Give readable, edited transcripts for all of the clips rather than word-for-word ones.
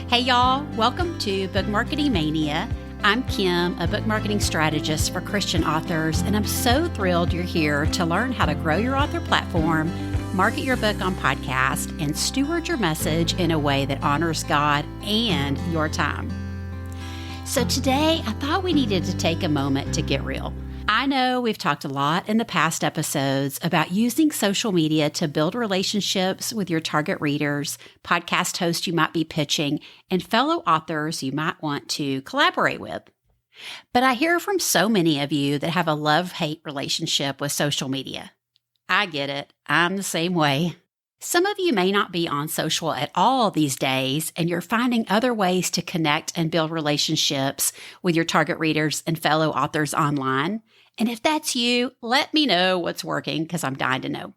Hey y'all, welcome to Book Marketing Mania. I'm Kim, a book marketing strategist for Christian authors, and I'm so thrilled you're here to learn how to grow your author platform, market your book on podcast, and steward your message in a way that honors God and your time. So today, I thought we needed to take a moment to get real. I know we've talked a lot in the past episodes about using social media to build relationships with your target readers, podcast hosts you might be pitching, and fellow authors you might want to collaborate with. But I hear from so many of you that have a love-hate relationship with social media. I get it. I'm the same way. Some of you may not be on social at all these days, and you're finding other ways to connect and build relationships with your target readers and fellow authors online. And if that's you, let me know what's working because I'm dying to know.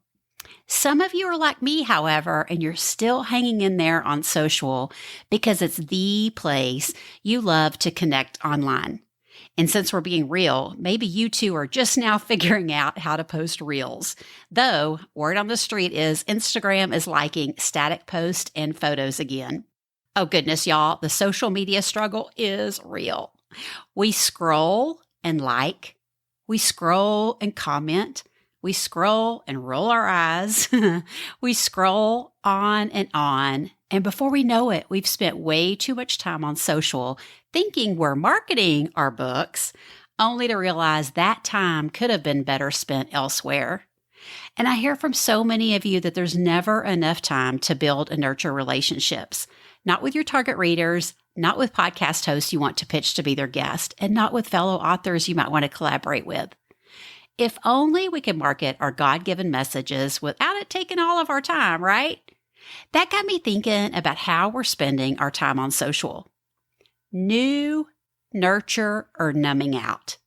Some of you are like me, however, and you're still hanging in there on social because it's the place you love to connect online. And since we're being real, maybe you two are just now figuring out how to post reels. Though, word on the street is Instagram is liking static posts and photos again. Oh goodness, y'all, the social media struggle is real. We scroll and like. We scroll and comment. We scroll and roll our eyes. We scroll on. And before we know it, we've spent way too much time on social thinking we're marketing our books, only to realize that time could have been better spent elsewhere. And I hear from so many of you that there's never enough time to build and nurture relationships, not with your target readers, not with podcast hosts you want to pitch to be their guest, and not with fellow authors you might want to collaborate with. If only we could market our God-given messages without it taking all of our time, right? That got me thinking about how we're spending our time on social. New, nurture, or numbing out.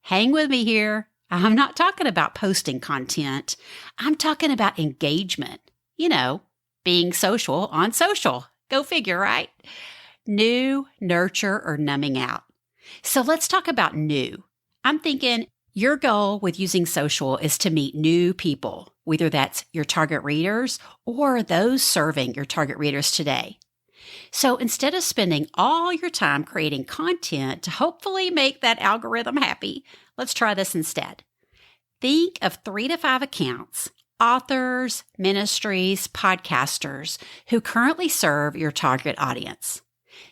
Hang with me here. I'm not talking about posting content. I'm talking about engagement. You know, being social on social. Go figure, right? New, nurture, or numbing out. So let's talk about new. I'm thinking your goal with using social is to meet new people, whether that's your target readers or those serving your target readers today. So instead of spending all your time creating content to hopefully make that algorithm happy, let's try this instead. Think of 3 to 5 accounts, authors, ministries, podcasters who currently serve your target audience.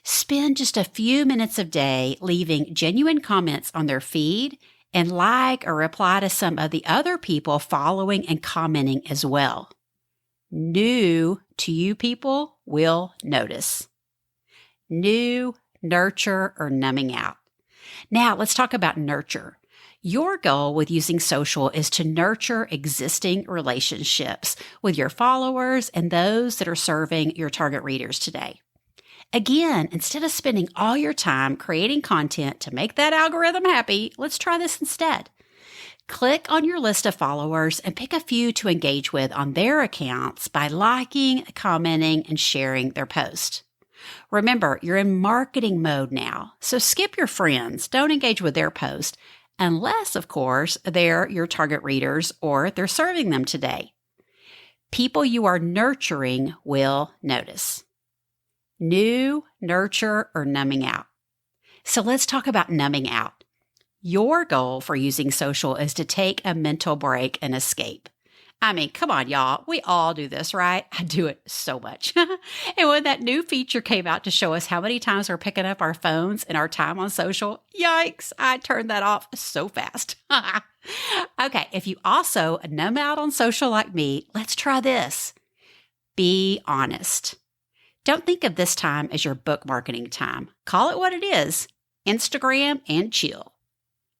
Spend just a few minutes a day leaving genuine comments on their feed and like or reply to some of the other people following and commenting as well. New to you people will notice. New, nurture, or numbing out. Now let's talk about nurture. Your goal with using social is to nurture existing relationships with your followers and those that are serving your target readers today. Again, instead of spending all your time creating content to make that algorithm happy, let's try this instead. Click on your list of followers and pick a few to engage with on their accounts by liking, commenting, and sharing their post. Remember, you're in marketing mode now, so skip your friends. Don't engage with their post, unless, of course, they're your target readers or they're serving them today. People you are nurturing will notice. New, nurture, or numbing out. So let's talk about numbing out. Your goal for using social is to take a mental break and escape. I mean, come on, y'all. We all do this, right? I do it so much. And when that new feature came out to show us how many times we're picking up our phones and our time on social, yikes, I turned that off so fast. Okay, if you also numb out on social like me, let's try this. Be honest. Don't think of this time as your book marketing time. Call it what it is, Instagram and chill.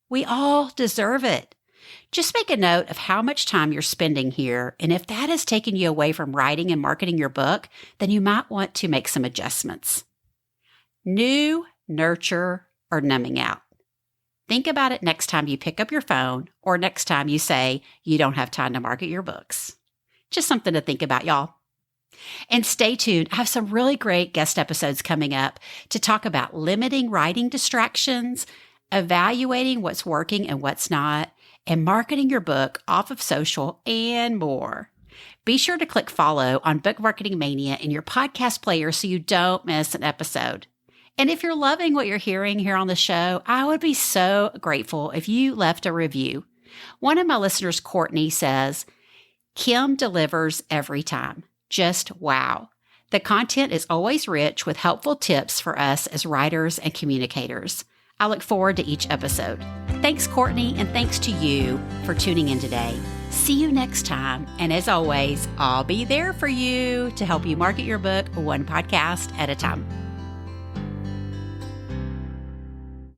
We all deserve it. Just make a note of how much time you're spending here, and if that has taken you away from writing and marketing your book, then you might want to make some adjustments. New, nurture, or numbing out. Think about it next time you pick up your phone or next time you say you don't have time to market your books. Just something to think about, y'all. And stay tuned. I have some really great guest episodes coming up to talk about limiting writing distractions, evaluating what's working and what's not, and marketing your book off of social and more. Be sure to click follow on Book Marketing Mania in your podcast player so you don't miss an episode. And if you're loving what you're hearing here on the show, I would be so grateful if you left a review. One of my listeners, Courtney, says, Kim delivers every time. Just wow. The content is always rich with helpful tips for us as writers and communicators. I look forward to each episode. Thanks, Courtney, and thanks to you for tuning in today. See you next time. And as always, I'll be there for you to help you market your book one podcast at a time.